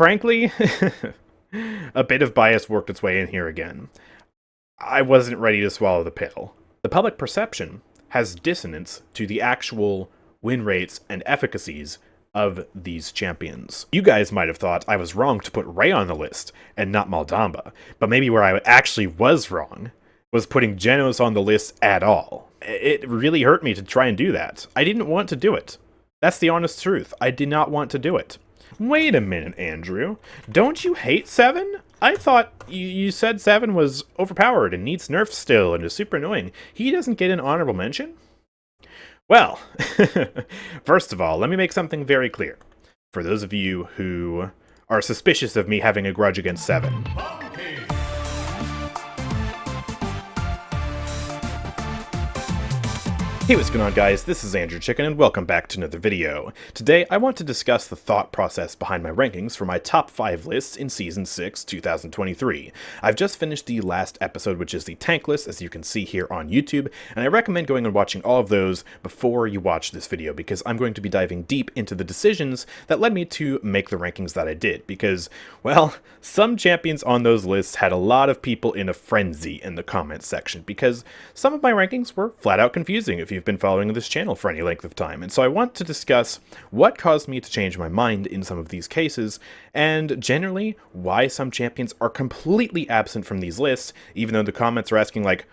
Frankly, a bit of bias worked its way in here again. I wasn't ready to swallow the pill. The public perception has dissonance to the actual win rates and efficacies of these champions. You guys might have thought I was wrong to put Ray on the list and not Maldamba, but maybe where I actually was wrong was putting Genos on the list at all. It really hurt me to try and do that. I didn't want to do it. That's the honest truth. I did not want to do it. Wait a minute, Andrew. Don't you hate 7? I thought you said 7 was overpowered and needs nerfs still and is super annoying. He doesn't get an honorable mention? Well, first of all, let me make something very clear. For those of you who are suspicious of me having a grudge against 7. Hey, what's going on, guys? This is AndrewChicken, and welcome back to another video. Today, I want to discuss the thought process behind my rankings for my top 5 lists in Season 6, 2023. I've just finished the last episode, which is the tank list, as you can see here on YouTube, and I recommend going and watching all of those before you watch this video, because I'm going to be diving deep into the decisions that led me to make the rankings that I did, because, well, some champions on those lists had a lot of people in a frenzy in the comments section, because some of my rankings were flat out confusing if you've been following this channel for any length of time, and so I want to discuss what caused me to change my mind in some of these cases, and generally why some champions are completely absent from these lists, even though the comments are asking like,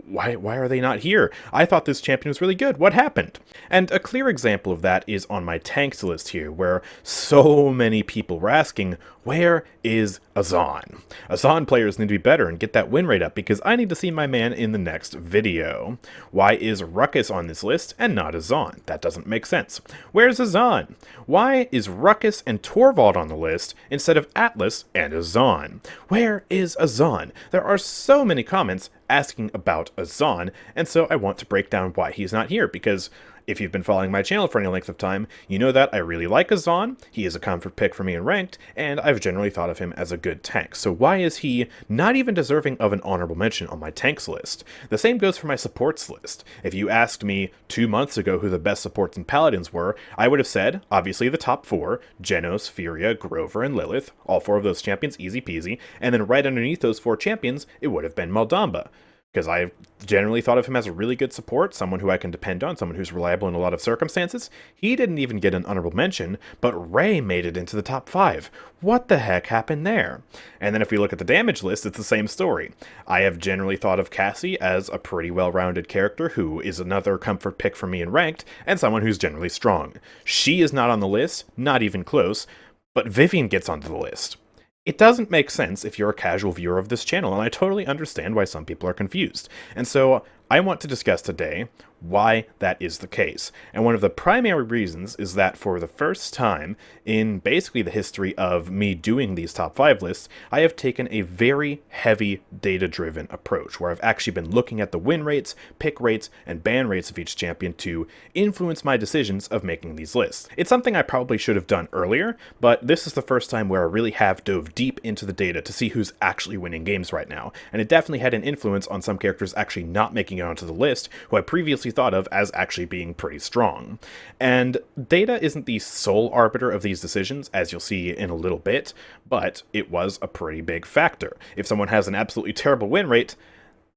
why are they not here? I thought this champion was really good. What happened? And a clear example of that is on my tanks list here, where so many people were asking, where is Azaan? Azaan players need to be better and get that win rate up, because I need to see my man in the next video. Why is Ruckus on this list and not Azaan? That doesn't make sense. Where's Azaan? Why is Ruckus and Torvald on the list instead of Atlas and Azaan? Where is Azaan? There are so many comments asking about Azaan, and so I want to break down why he's not here, because if you've been following my channel for any length of time, you know that I really like Azaan. He is a comfort pick for me in ranked, and I've generally thought of him as a good tank. So why is he not even deserving of an honorable mention on my tanks list? The same goes for my supports list. If you asked me 2 months ago who the best supports in Paladins were, I would have said, obviously the top 4, Genos, Furia, Grover, and Lilith, all 4 of those champions, easy peasy, and then right underneath those 4 champions, it would have been Maldamba, because I generally thought of him as a really good support, someone who I can depend on, someone who's reliable in a lot of circumstances. He didn't even get an honorable mention, but Ray made it into the top 5. What the heck happened there? And then if we look at the damage list, it's the same story. I have generally thought of Cassie as a pretty well-rounded character who is another comfort pick for me in ranked, and someone who's generally strong. She is not on the list, not even close, but Vivian gets onto the list. It doesn't make sense if you're a casual viewer of this channel, and I totally understand why some people are confused. And so I want to discuss today why that is the case. And one of the primary reasons is that for the first time in basically the history of me doing these top 5 lists, I have taken a very heavy data-driven approach, where I've actually been looking at the win rates, pick rates, and ban rates of each champion to influence my decisions of making these lists. It's something I probably should have done earlier, but this is the first time where I really have dove deep into the data to see who's actually winning games right now, and it definitely had an influence on some characters actually not making it onto the list, who I previously thought of as actually being pretty strong. And data isn't the sole arbiter of these decisions, as you'll see in a little bit, but it was a pretty big factor. If someone has an absolutely terrible win rate,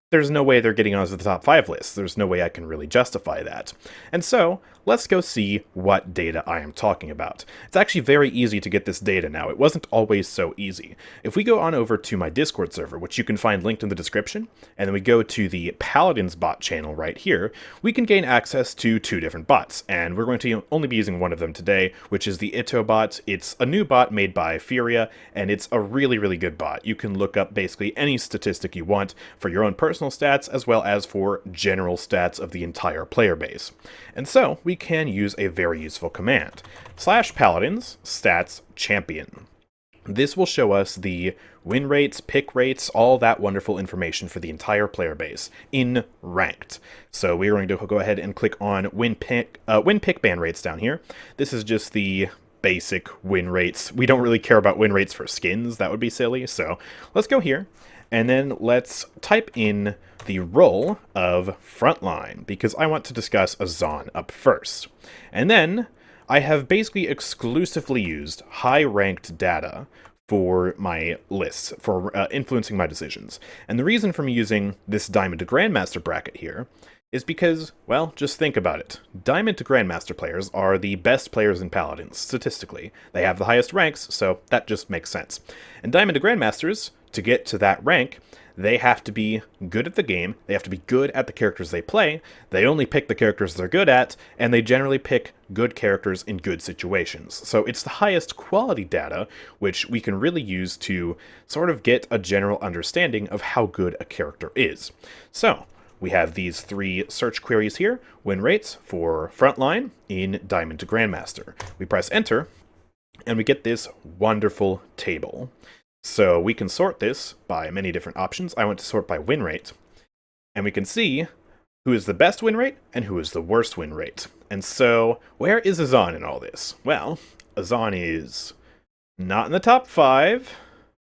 there's no way they're getting onto the top 5 list. There's no way I can really justify that. And so, let's go see what data I am talking about. It's actually very easy to get this data now. It wasn't always so easy. If we go on over to my Discord server, which you can find linked in the description, and then we go to the Paladins bot channel right here, we can gain access to 2 different bots, and we're going to only be using one of them today, which is the Itto bot. It's a new bot made by Furia, and it's a really, really good bot. You can look up basically any statistic you want for your own personal stats, as well as for general stats of the entire player base. And so, we can use a very useful command. /paladins stats champion. This will show us the win rates, pick rates, all that wonderful information for the entire player base in ranked. So we're going to go ahead and click on win pick ban rates down here. This is just the basic win rates. We don't really care about win rates for skins. That would be silly. So let's go here. And then let's type in the role of frontline, because I want to discuss Azaan up first. And then I have basically exclusively used high-ranked data for my lists, for influencing my decisions. And the reason for me using this Diamond to Grandmaster bracket here is because, well, just think about it. Diamond to Grandmaster players are the best players in Paladins, statistically. They have the highest ranks, so that just makes sense. And Diamond to Grandmasters, to get to that rank, they have to be good at the game, they have to be good at the characters they play, they only pick the characters they're good at, and they generally pick good characters in good situations. So it's the highest quality data, which we can really use to sort of get a general understanding of how good a character is. So, we have these 3 search queries here, win rates for frontline in Diamond to Grandmaster. We press enter, and we get this wonderful table. So we can sort this by many different options. I want to sort by win rate, and we can see who is the best win rate and who is the worst win rate. And so, where is Azaan in all this? Well, Azaan is not in the top 5.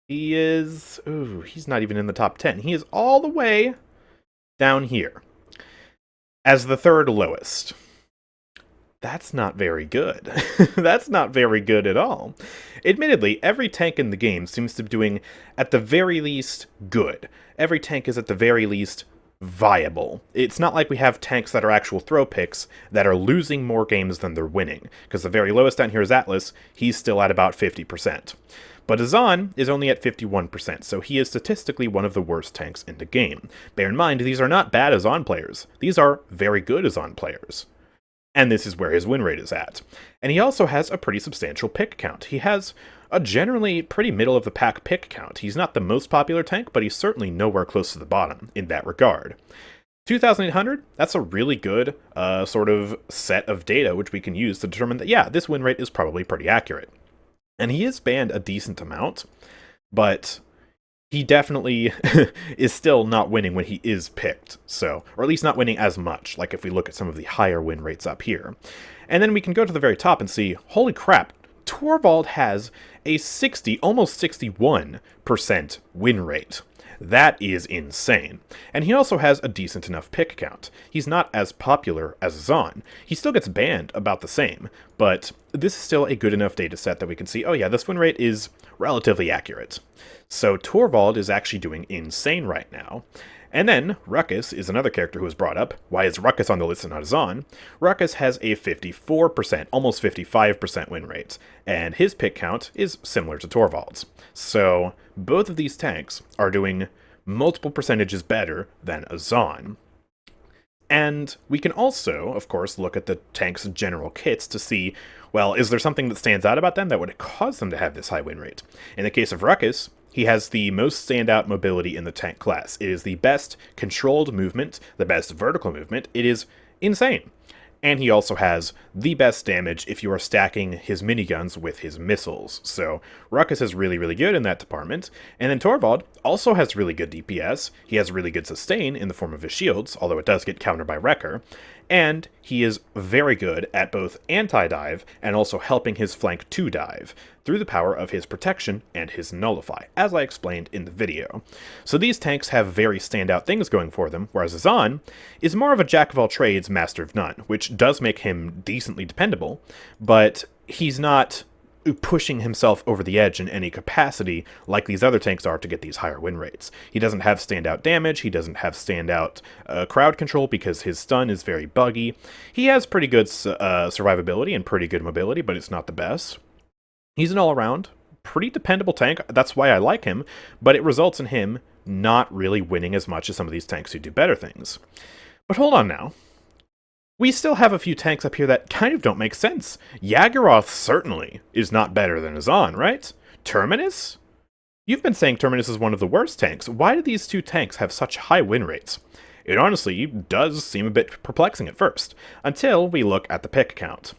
He is... ooh, he's not even in the top 10. He is all the way down here as the 3rd lowest. That's not very good. That's not very good at all. Admittedly, every tank in the game seems to be doing, at the very least, good. Every tank is at the very least viable. It's not like we have tanks that are actual throw picks that are losing more games than they're winning, because the very lowest down here is Atlas. He's still at about 50%. But Azaan is only at 51%, so he is statistically one of the worst tanks in the game. Bear in mind, these are not bad Azaan players. These are very good Azaan players. And this is where his win rate is at. And he also has a pretty substantial pick count. He has a generally pretty middle-of-the-pack pick count. He's not the most popular tank, but he's certainly nowhere close to the bottom in that regard. 2,800, that's a really good sort of set of data which we can use to determine that, yeah, this win rate is probably pretty accurate. And he is banned a decent amount, but he definitely is still not winning when he is picked, so, or at least not winning as much, like if we look at some of the higher win rates up here. And then we can go to the very top and see, holy crap, Torvald has a 60, almost 61% win rate. That is insane. And he also has a decent enough pick count. He's not as popular as Azaan. He still gets banned about the same, but this is still a good enough data set that we can see, oh yeah, this win rate is relatively accurate. So Torvald is actually doing insane right now. And then, Ruckus is another character who was brought up. Why is Ruckus on the list and not Azaan? Ruckus has a 54%, almost 55% win rate, and his pick count is similar to Torvald's. So, both of these tanks are doing multiple percentages better than Azaan. And we can also, of course, look at the tank's general kits to see, well, is there something that stands out about them that would cause them to have this high win rate? In the case of Ruckus, he has the most standout mobility in the tank class. It is the best controlled movement, the best vertical movement. It is insane. And he also has the best damage if you are stacking his miniguns with his missiles. So Ruckus is really, really good in that department. And then Torvald also has really good DPS. He has really good sustain in the form of his shields, although it does get countered by Wrecker. And he is very good at both anti-dive and also helping his flank to dive through the power of his protection and his nullify, as I explained in the video. So these tanks have very standout things going for them, whereas Azaan is more of a jack-of-all-trades, master of none, which does make him decently dependable, but he's not pushing himself over the edge in any capacity like these other tanks are to get these higher win rates. He doesn't have standout damage, he doesn't have standout crowd control because his stun is very buggy. He has pretty good survivability and pretty good mobility, but it's not the best. He's an all-around, pretty dependable tank, that's why I like him, but it results in him not really winning as much as some of these tanks who do better things. But hold on now. We still have a few tanks up here that kind of don't make sense. Yagharoth certainly is not better than Azaan, right? Terminus? You've been saying Terminus is one of the worst tanks. Why do these two tanks have such high win rates? It honestly does seem a bit perplexing at first, until we look at the pick count.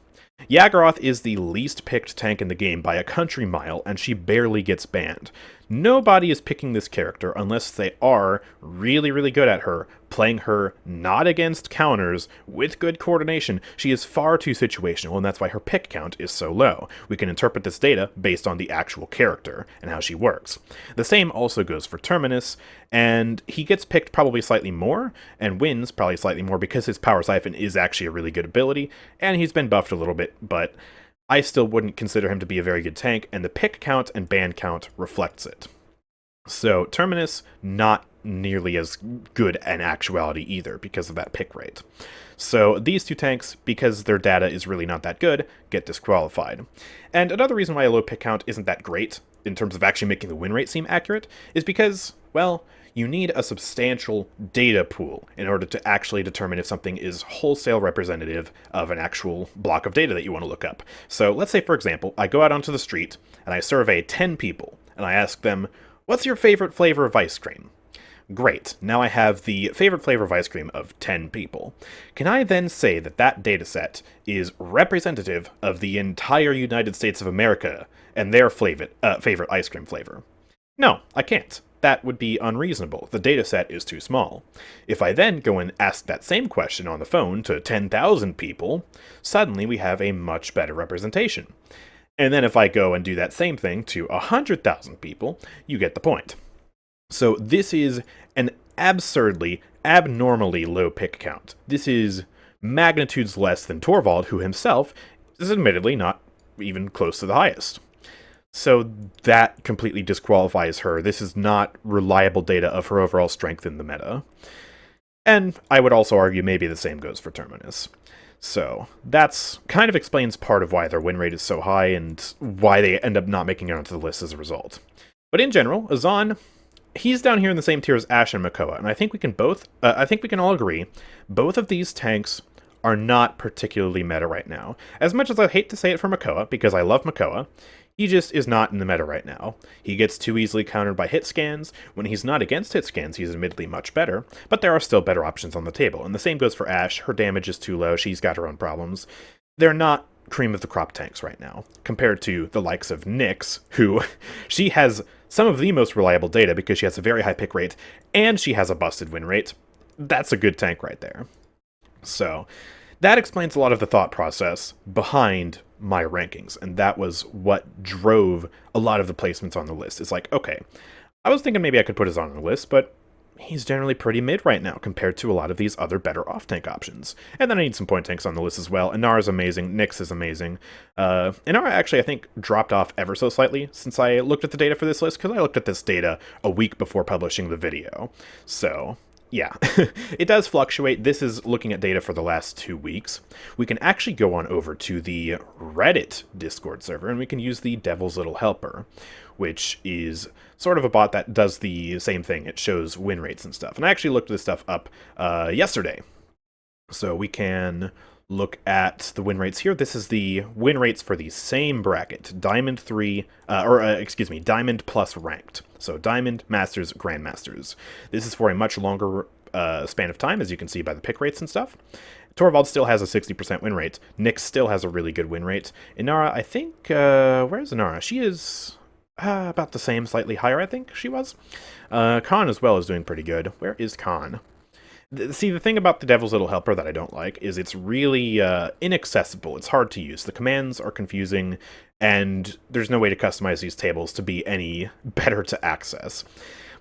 Yagharoth is the least picked tank in the game by a country mile, and she barely gets banned. Nobody is picking this character unless they are really, really good at her, playing her not against counters with good coordination. She is far too situational, and that's why her pick count is so low. We can interpret this data based on the actual character and how she works. The same also goes for Terminus, and he gets picked probably slightly more, and wins probably slightly more because his Power Siphon is actually a really good ability, and he's been buffed a little bit, but I still wouldn't consider him to be a very good tank, and the pick count and ban count reflects it. So Terminus, not nearly as good in actuality either because of that pick rate. So these two tanks, because their data is really not that good, get disqualified. And another reason why a low pick count isn't that great, in terms of actually making the win rate seem accurate, is because, well, you need a substantial data pool in order to actually determine if something is wholesale representative of an actual block of data that you want to look up. So let's say, for example, I go out onto the street and I survey 10 people, and I ask them, what's your favorite flavor of ice cream? Great, now I have the favorite flavor of ice cream of 10 people. Can I then say that that dataset is representative of the entire United States of America and their favorite ice cream flavor? No, I can't. That would be unreasonable. The dataset is too small. If I then go and ask that same question on the phone to 10,000 people, suddenly we have a much better representation. And then if I go and do that same thing to 100,000 people, you get the point. So this is an abnormally low pick count. This is magnitudes less than Torvald, who himself is admittedly not even close to the highest. So that completely disqualifies her. This is not reliable data of her overall strength in the meta. And I would also argue maybe the same goes for Terminus. So that's kind of explains part of why their win rate is so high and why they end up not making it onto the list as a result. But in general, Azaan, he's down here in the same tier as Ashe and Makoa, and I think we can all agree, both of these tanks are not particularly meta right now. As much as I hate to say it for Makoa, because I love Makoa, he just is not in the meta right now. He gets too easily countered by hit scans. When he's not against hit scans, he's admittedly much better, but there are still better options on the table. And the same goes for Ashe. Her damage is too low. She's got her own problems. They're not cream of the crop tanks right now, compared to the likes of Nyx, who she has some of the most reliable data because she has a very high pick rate, and she has a busted win rate. That's a good tank right there. So that explains a lot of the thought process behind my rankings, and that was what drove a lot of the placements on the list. It's like, okay, I was thinking maybe I could put Azaan on the list, but he's generally pretty mid right now compared to a lot of these other better off-tank options. And then I need some point tanks on the list as well. Inara's amazing, Nyx is amazing. Inara actually, I think, dropped off ever so slightly since I looked at the data for this list, because I looked at this data a week before publishing the video. So yeah, it does fluctuate. This is looking at data for the last 2 weeks. We can actually go on over to the Reddit Discord server, and we can use the Devil's Little Helper, which is sort of a bot that does the same thing. It shows win rates and stuff. And I actually looked this stuff up yesterday. So we can look at the win rates here. This is the win rates for the same bracket, Diamond 3, Diamond plus ranked. So Diamond, Masters, Grandmasters. This is for a much longer span of time, as you can see by the pick rates and stuff. Torvald still has a 60% win rate. Nyx still has a really good win rate. Inara, I think, where's Inara? She is about the same, slightly higher, I think she was. Khan as well is doing pretty good. Where is Khan? See, the thing about the Devil's Little Helper that I don't like is it's really inaccessible. It's hard to use. The commands are confusing, and there's no way to customize these tables to be any better to access.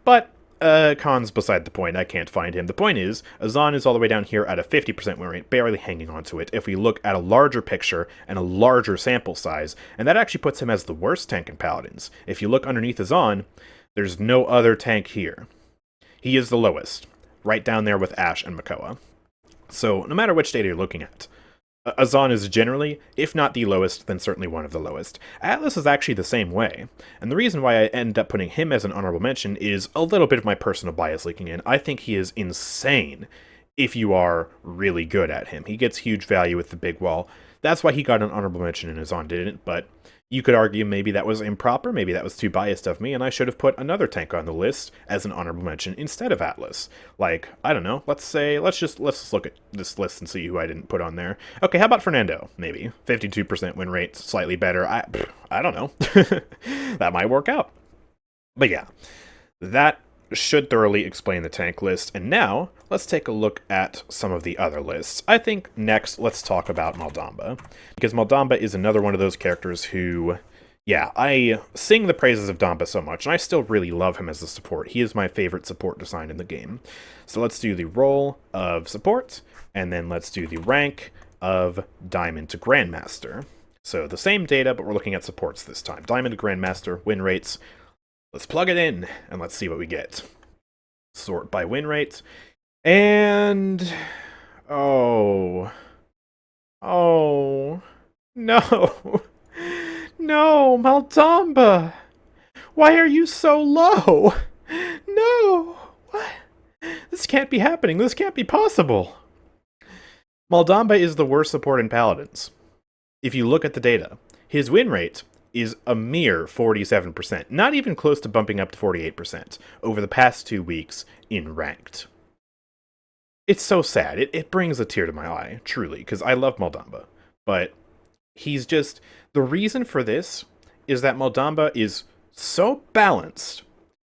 But Khan's beside the point. I can't find him. The point is, Azaan is all the way down here at a 50% win rate, barely hanging on to it if we look at a larger picture and a larger sample size, and that actually puts him as the worst tank in Paladins. If you look underneath Azaan, there's no other tank here. He is the lowest, right down there with Ashe and Makoa. So no matter which data you're looking at, Azaan is generally, if not the lowest, then certainly one of the lowest. Atlas is actually the same way, and the reason why I end up putting him as an honorable mention is a little bit of my personal bias leaking in. I think he is insane if you are really good at him. He gets huge value with the big wall. That's why he got an honorable mention and Azaan didn't, but you could argue maybe that was improper, maybe that was too biased of me, and I should have put another tank on the list as an honorable mention instead of Atlas. Like, I don't know, let's just look at this list and see who I didn't put on there. Okay, how about Fernando, maybe? 52% win rate, slightly better. I don't know. That might work out. But yeah, that should thoroughly explain the tank list, and now let's take a look at some of the other lists. I think next let's talk about Maldamba, because Maldamba is another one of those characters who, yeah, I sing the praises of Damba so much, and I still really love him as a support. He is my favorite support design in the game. So let's do the role of support, and then let's do the rank of Diamond to Grandmaster. So the same data, but we're looking at supports this time. Diamond to Grandmaster, win rates. Let's plug it in, and let's see what we get. Sort by win rate. And... Oh, no. No, Maldamba! Why are you so low? No! What? This can't be happening. This can't be possible. Maldamba is the worst support in Paladins. If you look at the data, his win rate is a mere 47%, not even close to bumping up to 48% over the past 2 weeks in Ranked. It's so sad. It brings a tear to my eye, truly, because I love Maldamba. But he's just... The reason for this is that Maldamba is so balanced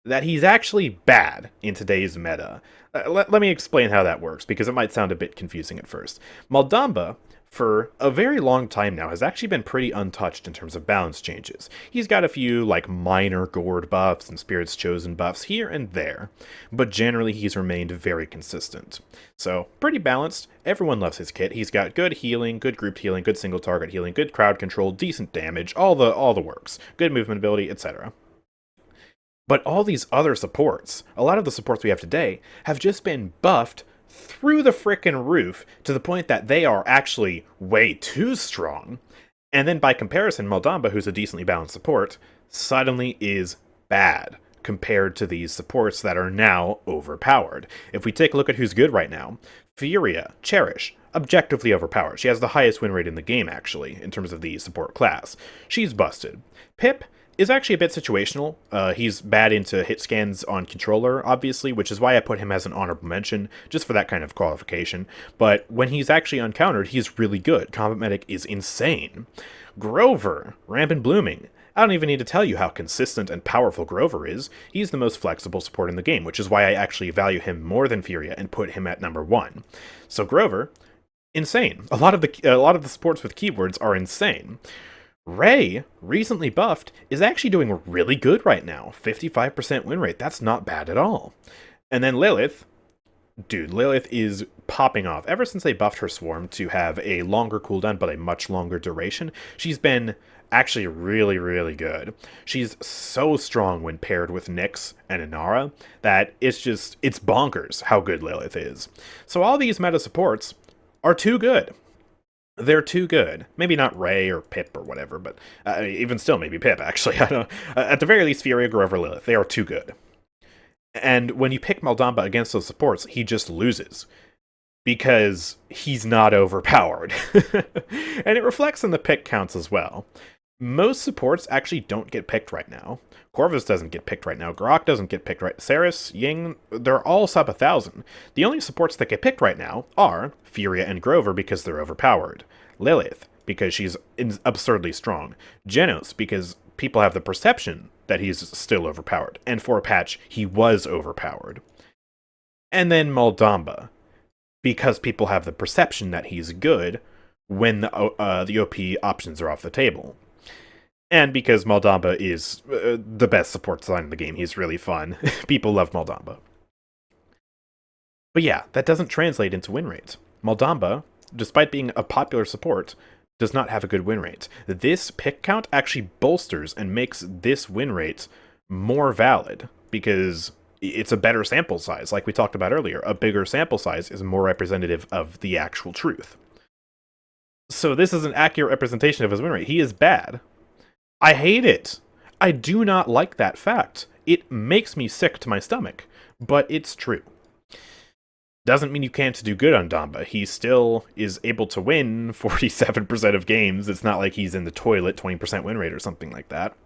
that he's actually bad in today's meta. Let me explain how that works, because it might sound a bit confusing at first. Maldamba, for a very long time now, has actually been pretty untouched in terms of balance changes. He's got a few, like, minor gourd buffs and Spirit's Chosen buffs here and there, but generally he's remained very consistent. So, pretty balanced. Everyone loves his kit. He's got good healing, good grouped healing, good single target healing, good crowd control, decent damage, all the works, good movement ability, etc. But all these other supports, a lot of the supports we have today, have just been buffed through the frickin' roof to the point that they are actually way too strong. And then by comparison, Maldamba, who's a decently balanced support, suddenly is bad compared to these supports that are now overpowered. If we take a look at who's good right now, Furia, Cherish, objectively overpowered. She has the highest win rate in the game, actually, in terms of the support class. She's busted. Pip is actually a bit situational. He's bad into hit scans on controller, obviously, which is why I put him as an honorable mention, just for that kind of qualification. But when he's actually uncountered, he's really good. Combat Medic is insane. Grover, Rampant Blooming. I don't even need to tell you how consistent and powerful Grover is. He's the most flexible support in the game, which is why I actually value him more than Furia and put him at number 1. So Grover, insane. A lot of the supports with keywords are insane. Ray, recently buffed, is actually doing really good right now. 55% win rate. That's not bad at all. And then Lilith. Dude, Lilith is popping off. Ever since they buffed her Swarm to have a longer cooldown but a much longer duration, she's been actually really, really good. She's so strong when paired with Nyx and Inara that it's bonkers how good Lilith is. So all these meta supports are too good. They're too good. Maybe not Ray or Pip or whatever, but even still, maybe Pip, actually. I don't know. At the very least, Furia, Grover, Lilith. They are too good. And when you pick Maldamba against those supports, he just loses. Because he's not overpowered. And it reflects in the pick counts as well. Most supports actually don't get picked right now. Corvus doesn't get picked right now. Grok doesn't get picked right. Saris, Ying, they're all sub 1,000. The only supports that get picked right now are Furia and Grover because they're overpowered. Lilith, because she's absurdly strong. Genos, because people have the perception that he's still overpowered. And for a patch, he was overpowered. And then Maldamba, because people have the perception that he's good when the OP options are off the table. And because Maldamba is the best support design in the game. He's really fun. People love Maldamba. But yeah, that doesn't translate into win rates. Maldamba, despite being a popular support, does not have a good win rate. This pick count actually bolsters and makes this win rate more valid, because it's a better sample size. Like we talked about earlier, a bigger sample size is more representative of the actual truth. So this is an accurate representation of his win rate. He is bad. I hate it. I do not like that fact. It makes me sick to my stomach, but it's true. Doesn't mean you can't do good on Damba. He still is able to win 47% of games. It's not like he's in the toilet 20% win rate or something like that.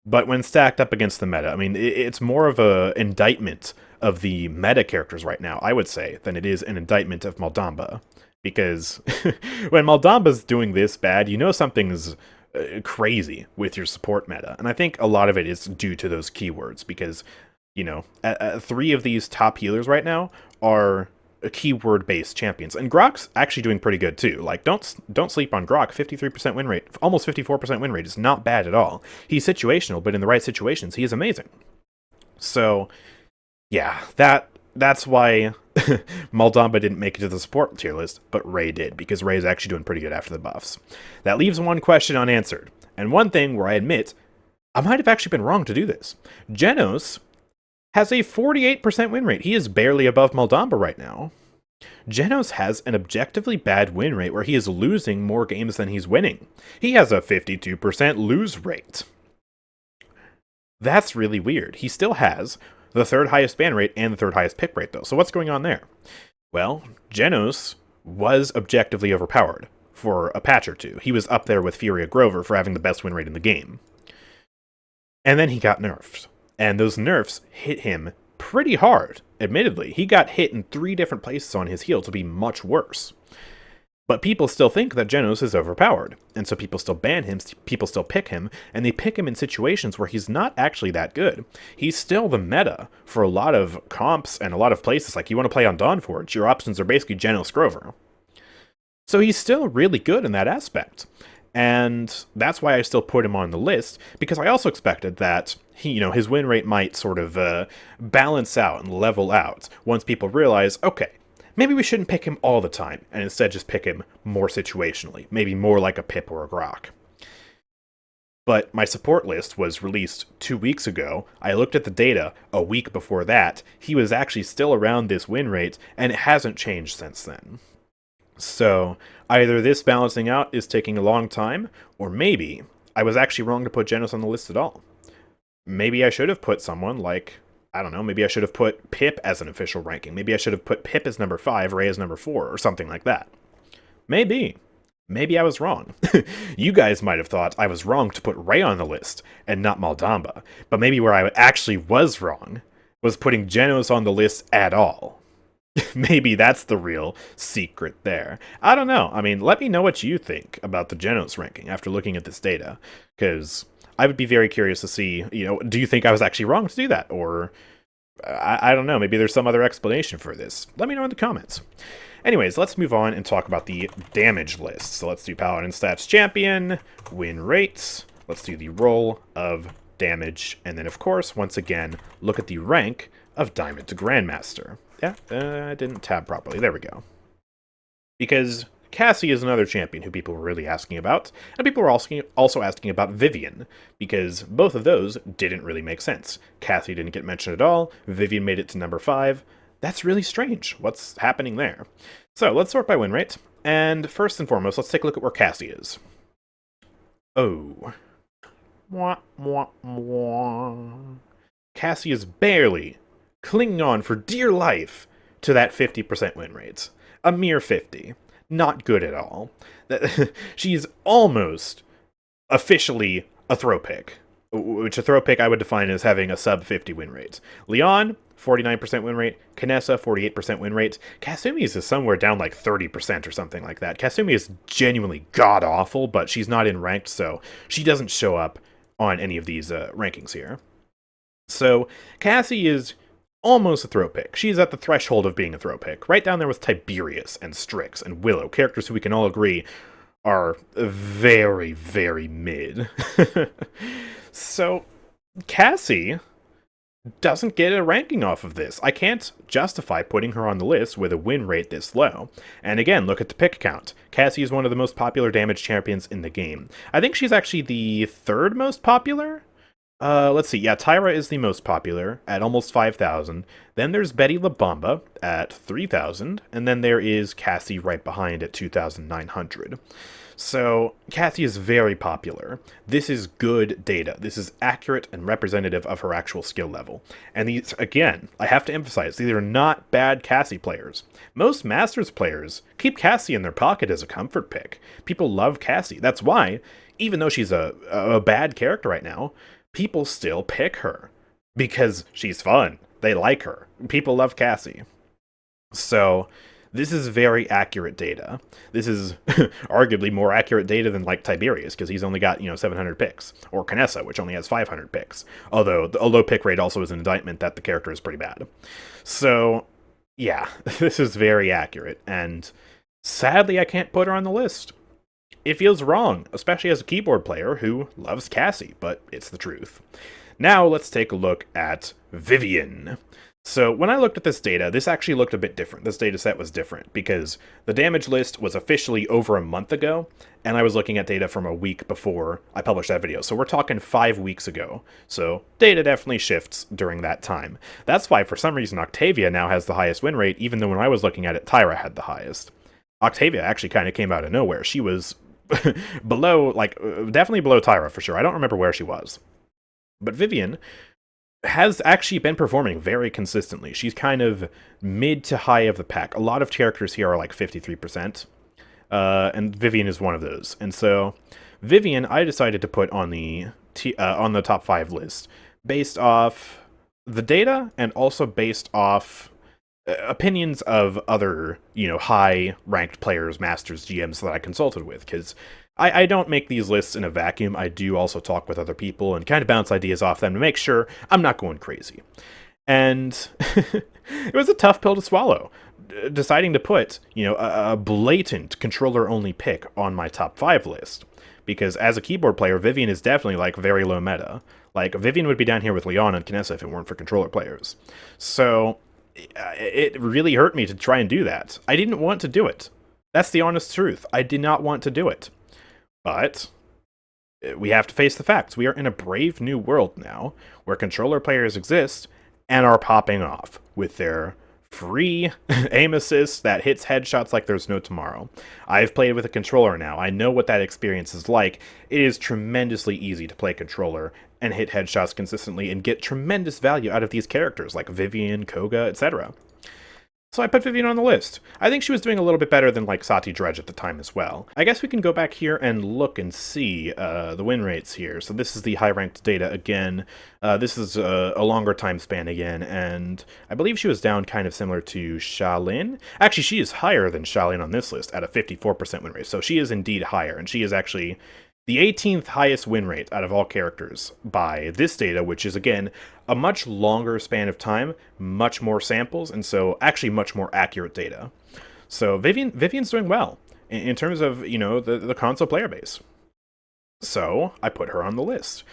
But when stacked up against the meta, I mean, it's more of an indictment of the meta characters right now, I would say, than it is an indictment of Maldamba. Because when Maldamba's doing this bad, you know something's crazy with your support meta. And I think a lot of it is due to those keywords because, three of these top healers right now are keyword-based champions. And Grok's actually doing pretty good too. Like, don't sleep on Grok. 53% win rate, almost 54% win rate is not bad at all. He's situational, but in the right situations, he is amazing. So, yeah, that's why Maldamba didn't make it to the support tier list, but Ray did, because Ray's actually doing pretty good after the buffs. That leaves one question unanswered, and one thing where I admit I might have actually been wrong to do this. Genos has a 48% win rate. He is barely above Maldamba right now. Genos has an objectively bad win rate where he is losing more games than he's winning. He has a 52% lose rate. That's really weird. He still has the third highest ban rate and the third highest pick rate, though. So what's going on there? Well, Genos was objectively overpowered for a patch or two. He was up there with Furia Grover for having the best win rate in the game. And then he got nerfed. And those nerfs hit him pretty hard, admittedly. He got hit in 3 different places on his heal to be much worse. But people still think that Genos is overpowered, and so people still ban him, people still pick him, and they pick him in situations where he's not actually that good. He's still the meta for a lot of comps and a lot of places. Like, you want to play on Dawnforge, your options are basically Genos Grover. So he's still really good in that aspect. And that's why I still put him on the list, because I also expected that his win rate might sort of balance out and level out once people realize, okay, maybe we shouldn't pick him all the time, and instead just pick him more situationally, maybe more like a Pip or a Grok. But my support list was released 2 weeks ago. I looked at the data a week before that. He was actually still around this win rate, and it hasn't changed since then. So either this balancing out is taking a long time, or maybe I was actually wrong to put Genos on the list at all. Maybe I should have put someone like, I don't know, maybe I should have put Pip as an official ranking. Maybe I should have put Pip as number 5, Ray as number 4, or something like that. Maybe I was wrong. You guys might have thought I was wrong to put Ray on the list and not Maldamba, but maybe where I actually was wrong was putting Genos on the list at all. Maybe that's the real secret there. I don't know. I mean, let me know what you think about the Genos ranking after looking at this data, because I would be very curious to see, do you think I was actually wrong to do that? Or, I don't know, maybe there's some other explanation for this. Let me know in the comments. Anyways, let's move on and talk about the damage list. So let's do Paladin Stats Champion, win rates, let's do the roll of damage, and then of course, once again, look at the rank of Diamond to Grandmaster. Yeah, I didn't tab properly. There we go. Because Cassie is another champion who people were really asking about, and people were also asking about Vivian, because both of those didn't really make sense. Cassie didn't get mentioned at all, Vivian made it to number 5. That's really strange. What's happening there? So, let's sort by win rate, and first and foremost, let's take a look at where Cassie is. Oh. Mwah, mwah, mwah. Cassie is barely clinging on for dear life to that 50% win rate. A mere 50. Not good at all. She's almost officially a throw pick, which a throw pick I would define as having a sub 50 win rate. Leon, 49% win rate. Kinessa, 48% win rate. Kasumi's is somewhere down like 30% or something like that. Kasumi is genuinely god-awful, but she's not in ranked, so she doesn't show up on any of these rankings here. So, Cassie is almost a throw pick. She's at the threshold of being a throw pick. Right down there with Tiberius and Strix and Willow, characters who we can all agree are very, very mid. So, Cassie doesn't get a ranking off of this. I can't justify putting her on the list with a win rate this low. And again, look at the pick count. Cassie is one of the most popular damage champions in the game. I think she's actually the 3rd most popular? Let's see. Yeah, Tyra is the most popular at almost 5,000. Then there's Betty La Bamba at 3,000. And then there is Cassie right behind at 2,900. So, Cassie is very popular. This is good data. This is accurate and representative of her actual skill level. And these, again, I have to emphasize, these are not bad Cassie players. Most Masters players keep Cassie in their pocket as a comfort pick. People love Cassie. That's why, even though she's a bad character right now, people still pick her. Because she's fun. They like her. People love Cassie. So, This is very accurate data. This is arguably more accurate data than like Tiberius, because he's only got 700 picks, or Canessa, which only has 500 picks. Although a low pick rate also is an indictment that the character is pretty bad. So yeah, this is very accurate, and sadly I can't put her on the list. It feels wrong, especially as a keyboard player who loves Cassie, but it's the truth. Now let's take a look at Vivian. So when I looked at this data, this actually looked a bit different. This data set was different because the damage list was officially over a month ago, and I was looking at data from a week before I published that video. So we're talking 5 weeks ago. So data definitely shifts during that time. That's why for some reason Octavia now has the highest win rate, even though when I was looking at it, Tyra had the highest. Octavia actually kind of came out of nowhere. She was below, definitely below Tyra for sure. I don't remember where she was. But Vivian has actually been performing very consistently. She's kind of mid to high of the pack. A lot of characters here are like 53%, and Vivian is one of those. And so Vivian, I decided to put on the top 5 list based off the data and also based off opinions of other, high-ranked players, masters, GMs that I consulted with, because I don't make these lists in a vacuum. I do also talk with other people and kind of bounce ideas off them to make sure I'm not going crazy. And it was a tough pill to swallow, deciding to put, a blatant controller-only pick on my top 5 list. Because as a keyboard player, Vivian is definitely, very low meta. Vivian would be down here with Leon and Canessa if it weren't for controller players. So it really hurt me to try and do that. I didn't want to do it. That's the honest truth. I did not want to do it. But we have to face the facts. We are in a brave new world now, where controller players exist and are popping off with their free aim assist that hits headshots like there's no tomorrow. I've played with a controller now. I know what that experience is like. It is tremendously easy to play controller and hit headshots consistently and get tremendous value out of these characters like Vivian, Koga, etc. So I put Vivian on the list. I think she was doing a little bit better than Sati Dredge at the time as well. I guess we can go back here and look and see the win rates here. So this is the high-ranked data again. This is a longer time span again, and I believe she was down kind of similar to Sha Lin. Actually, she is higher than Sha Lin on this list at a 54% win rate, so she is indeed higher, and she is actually the 18th highest win rate out of all characters by this data, which is, again, a much longer span of time, much more samples, and so actually much more accurate data. So Vivian's doing well in terms of, the console player base. So I put her on the list.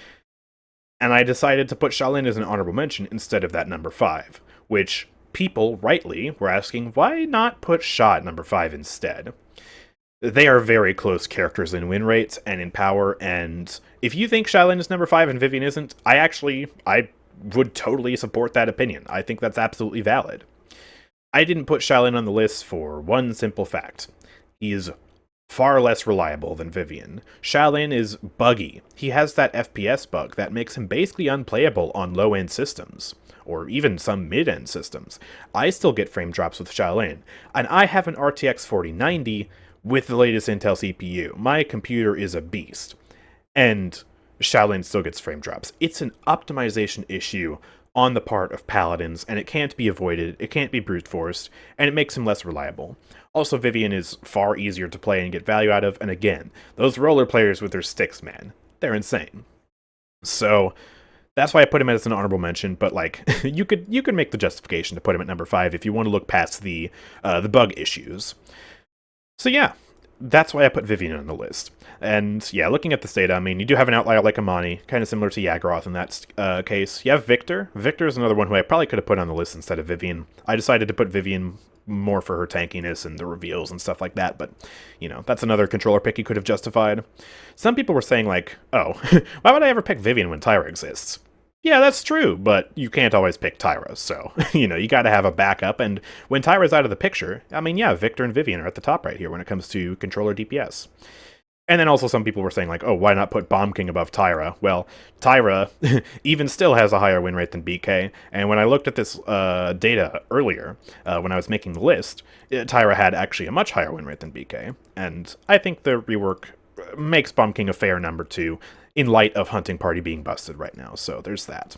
And I decided to put Sha Lin as an honorable mention instead of that number 5, which people, rightly, were asking, why not put Sha at number 5 instead? They are very close characters in win rates and in power, and if you think Sha Lin is number 5 and Vivian isn't, I would totally support that opinion. I think that's absolutely valid. I didn't put Sha Lin on the list for one simple fact. He is far less reliable than Vivian. Sha Lin is buggy. He has that FPS bug that makes him basically unplayable on low-end systems, or even some mid-end systems. I still get frame drops with Sha Lin, and I have an RTX 4090 with the latest Intel CPU. My computer is a beast, and Sha Lin still gets frame drops. It's an optimization issue on the part of Paladins, and it can't be avoided, it can't be brute forced, and it makes him less reliable. Also, Vivian is far easier to play and get value out of, and again, those roller players with their sticks, man, they're insane. So that's why I put him as an honorable mention, but you could make the justification to put him at number 5 if you want to look past the bug issues. So yeah, that's why I put Vivian on the list. And yeah, looking at this data, I mean, you do have an outlier like Amani, kind of similar to Yagroth in that case. You have Victor. Victor is another one who I probably could have put on the list instead of Vivian. I decided to put Vivian more for her tankiness and the reveals and stuff like that, but, that's another controller pick you could have justified. Some people were saying oh, why would I ever pick Vivian when Tyra exists? Yeah, that's true, but you can't always pick Tyra, so, you gotta have a backup, and when Tyra's out of the picture, I mean, yeah, Victor and Vivian are at the top right here when it comes to controller DPS. And then also some people were saying, oh, why not put Bomb King above Tyra? Well, Tyra even still has a higher win rate than BK, and when I looked at this data earlier, when I was making the list, Tyra had actually a much higher win rate than BK, and I think the rework makes Bomb King a fair number 2, in light of Hunting Party being busted right now, so there's that.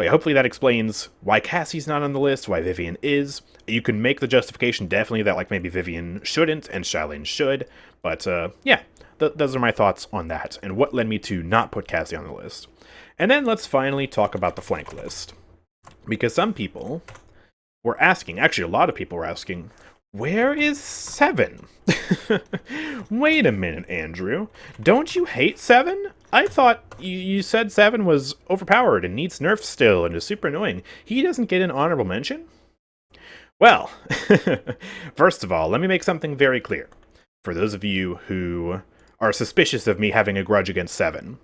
But yeah, hopefully that explains why Cassie's not on the list, why Vivian is. You can make the justification definitely that like maybe Vivian shouldn't and Sha Lin should. But yeah, those are my thoughts on that and what led me to not put Cassie on the list. And then let's finally talk about the flank list. Because some people were asking, actually a lot of people were asking, where is 7? Wait a minute, Andrew. Don't you hate 7? I thought you said 7 was overpowered and needs nerfs still and is super annoying. He doesn't get an honorable mention? Well, first of all, let me make something very clear. For those of you who are suspicious of me having a grudge against 7.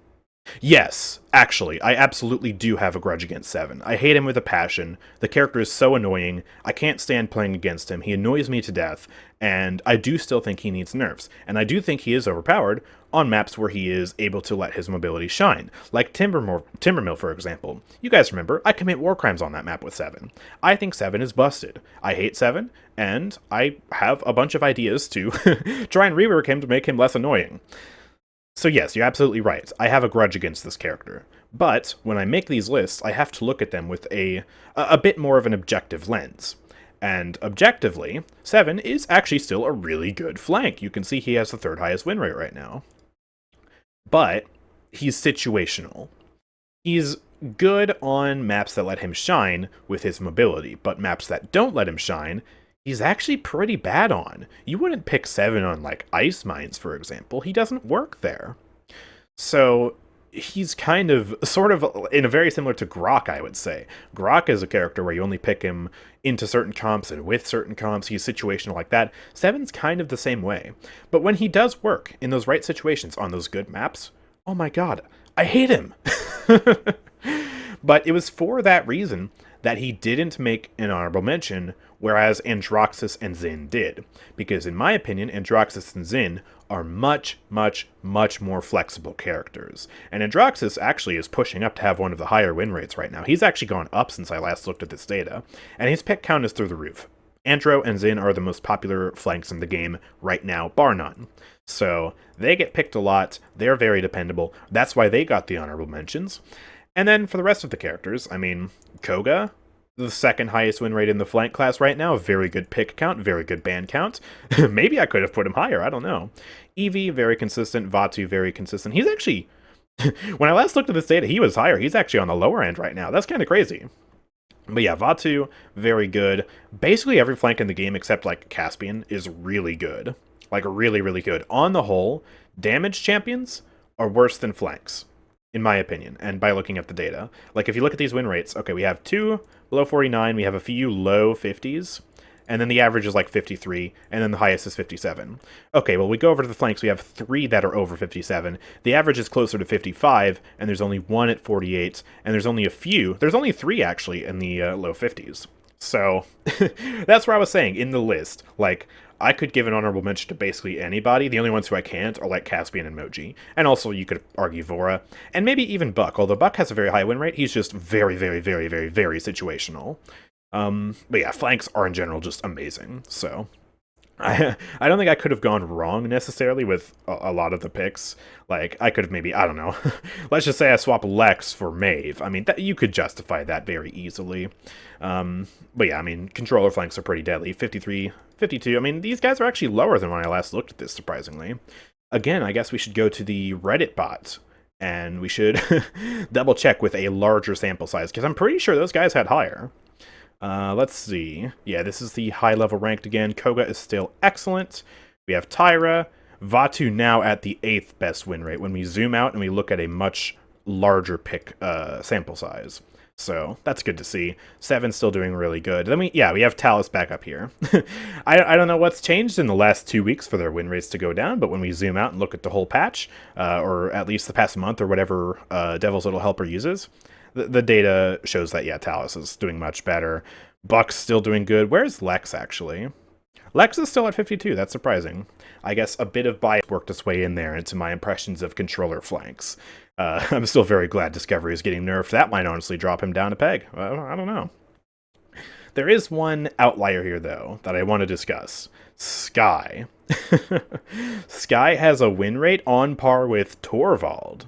Yes, actually, I absolutely do have a grudge against 7. I hate him with a passion. The character is so annoying. I can't stand playing against him. He annoys me to death, and I do still think he needs nerfs. And I do think he is overpowered on maps where he is able to let his mobility shine, like Timbermill, for example. You guys remember, I commit war crimes on that map with 7. I think 7 is busted. I hate 7, and I have a bunch of ideas to try and rework him to make him less annoying. So yes, you're absolutely right. I have a grudge against this character. But when I make these lists, I have to look at them with a bit more of an objective lens. And objectively, 7 is actually still a really good flank. You can see he has the 3rd highest win rate right now. But he's situational. He's good on maps that let him shine with his mobility, but maps that don't let him shine, he's actually pretty bad on. You wouldn't pick 7 on, like, ice mines, for example. He doesn't work there. So he's kind of, sort of, in a very similar to Grok, I would say. Grok is a character where you only pick him into certain comps and with certain comps. He's situational like that. 7's kind of the same way. But when he does work in those right situations on those good maps, oh my god, I hate him! But it was for that reason that he didn't make an honorable mention, whereas Androxus and Xin did. Because in my opinion, Androxus and Xin are much, much, much more flexible characters. And Androxus actually is pushing up to have one of the higher win rates right now. He's actually gone up since I last looked at this data, and his pick count is through the roof. Andro and Xin are the most popular flanks in the game right now, bar none. So they get picked a lot, they're very dependable, that's why they got the honorable mentions. And then for the rest of the characters, I mean, Koga, the 2nd highest win rate in the flank class right now, very good pick count, very good ban count. Maybe I could have put him higher, I don't know. Eevee, very consistent. Vatu, very consistent. He's actually, when I last looked at this data, he was higher. He's actually on the lower end right now. That's kind of crazy. But yeah, Vatu, very good. Basically every flank in the game except like Caspian is really good. Like really, really good. On the whole, damage champions are worse than flanks, in my opinion, and by looking at the data. Like, if you look at these win rates, okay, we have 2 below 49, we have a few low 50s, and then the average is like 53, and then the highest is 57. Okay, well, we go over to the flanks, we have 3 that are over 57, the average is closer to 55, and there's only 1 at 48, and there's only 3 actually in the low 50s. So, that's what I was saying, in the list, like, I could give an honorable mention to basically anybody. The only ones who I can't are like Caspian and Moji. And also you could argue Vora. And maybe even Buck. Although Buck has a very high win rate, he's just very, very, very, very, very situational. But yeah, flanks are in general just amazing. So I don't think I could have gone wrong necessarily with a lot of the picks. Like, I could have maybe, I don't know, let's just say I swap Lex for Maeve. I mean, you could justify that very easily. But yeah, I mean, controller flanks are pretty deadly. 53, 52, I mean, these guys are actually lower than when I last looked at this, surprisingly. Again, I guess we should go to the Reddit bot, and we should double check with a larger sample size, because I'm pretty sure those guys had higher. Let's see. Yeah, this is the high-level ranked again. Koga is still excellent. We have Tyra. Vatu now at the 8th best win rate when we zoom out and we look at a much larger pick sample size. So that's good to see. 7's still doing really good. Then we have Talus back up here. I don't know what's changed in the last 2 weeks for their win rates to go down, but when we zoom out and look at the whole patch, or at least the past month or whatever Devil's Little Helper uses, the data shows that, yeah, Talus is doing much better. Buck's still doing good. Where's Lex, actually? Lex is still at 52. That's surprising. I guess a bit of bias worked its way in there into my impressions of controller flanks. I'm still very glad Discovery is getting nerfed. That might honestly drop him down a peg. I don't know. There is one outlier here, though, that I want to discuss. Skye. Skye has a win rate on par with Torvald.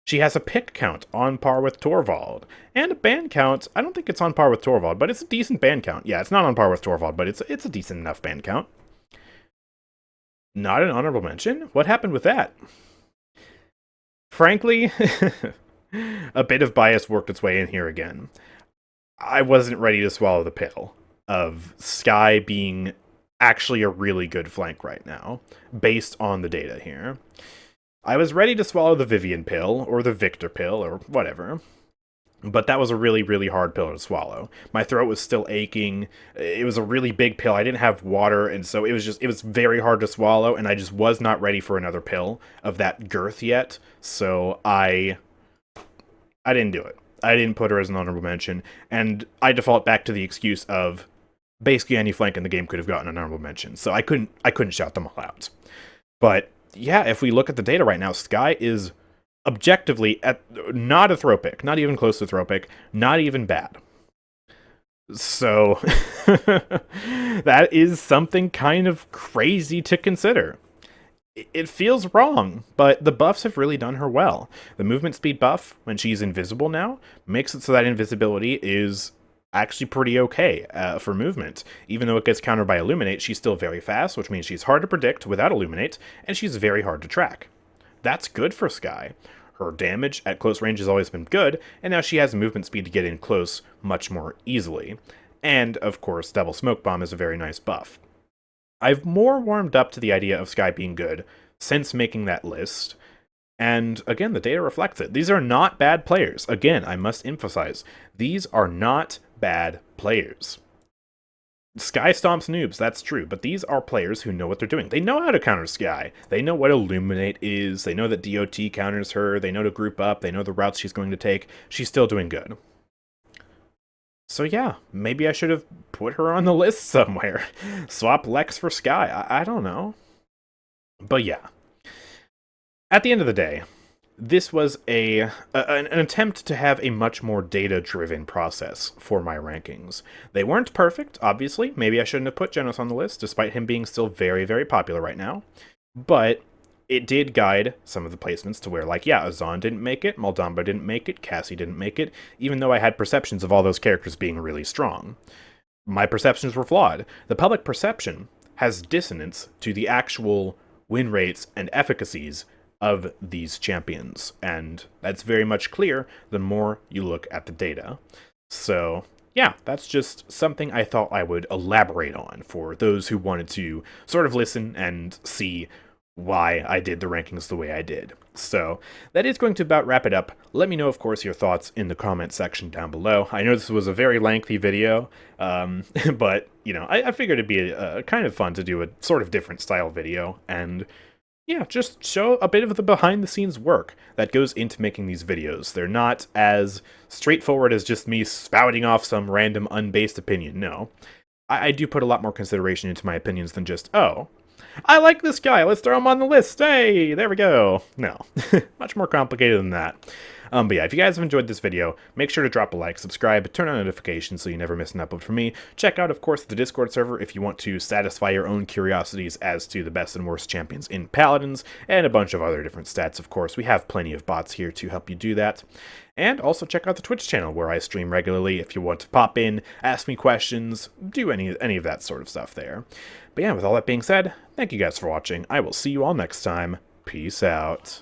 She has a pick count on par with Torvald. And a band count, I don't think it's on par with Torvald, but it's a decent band count. Yeah, it's not on par with Torvald, but it's a decent enough band count. Not an honorable mention? What happened with that? Frankly, a bit of bias worked its way in here again. I wasn't ready to swallow the pill of Skye being actually a really good flank right now, based on the data here. I was ready to swallow the Vivian pill, or the Victor pill, or whatever, but that was a really, really hard pill to swallow. My throat was still aching. It was a really big pill. I didn't have water, and so it was very hard to swallow, and I just was not ready for another pill of that girth yet, so I didn't do it. I didn't put her as an honorable mention, and I default back to the excuse of basically any flank in the game could have gotten an honorable mention, so I couldn't shout them all out. But yeah, if we look at the data right now, Skye is objectively not a throw pick, not even close to throw pick, not even bad. So that is something kind of crazy to consider. It feels wrong, but the buffs have really done her well. The movement speed buff, when she's invisible now, makes it so that invisibility is actually pretty okay for movement. Even though it gets countered by Illuminate, she's still very fast, which means she's hard to predict without Illuminate, and she's very hard to track. That's good for Skye. Her damage at close range has always been good, and now she has movement speed to get in close much more easily. And, of course, Double Smoke Bomb is a very nice buff. I've more warmed up to the idea of Skye being good since making that list, and again, the data reflects it. These are not bad players. Again, I must emphasize, these are not bad players. Skye stomps noobs, that's true, but these are players who know what they're doing. They know how to counter Skye. They know what Illuminate is, they know that DOT counters her, they know to group up, they know the routes she's going to take. She's still doing good. So yeah, maybe I should have put her on the list somewhere. Swap Lex for Skye, I don't know. But yeah. At the end of the day, this was an attempt to have a much more data-driven process for my rankings. They weren't perfect, obviously. Maybe I shouldn't have put Genos on the list, despite him being still very, very popular right now. But it did guide some of the placements to where, like, yeah, Azaan didn't make it, Maldamba didn't make it, Cassie didn't make it, even though I had perceptions of all those characters being really strong. My perceptions were flawed. The public perception has dissonance to the actual win rates and efficacies of these champions, and that's very much clear the more you look at the data. So yeah, that's just something I thought I would elaborate on for those who wanted to sort of listen and see why I did the rankings the way I did. So that is going to about wrap it up. Let me know, of course, your thoughts in the comment section down below. I know this was a very lengthy video, but, you know, I figured it'd be kind of fun to do a sort of different style video, and yeah, just show a bit of the behind-the-scenes work that goes into making these videos. They're not as straightforward as just me spouting off some random unbased opinion, no. I do put a lot more consideration into my opinions than just, oh, I like this guy, let's throw him on the list, hey, there we go. No, much more complicated than that. But yeah, if you guys have enjoyed this video, make sure to drop a like, subscribe, turn on notifications so you never miss an upload from me. Check out, of course, the Discord server if you want to satisfy your own curiosities as to the best and worst champions in Paladins, and a bunch of other different stats, of course. We have plenty of bots here to help you do that. And also check out the Twitch channel where I stream regularly if you want to pop in, ask me questions, do any of that sort of stuff there. But yeah, with all that being said, thank you guys for watching. I will see you all next time. Peace out.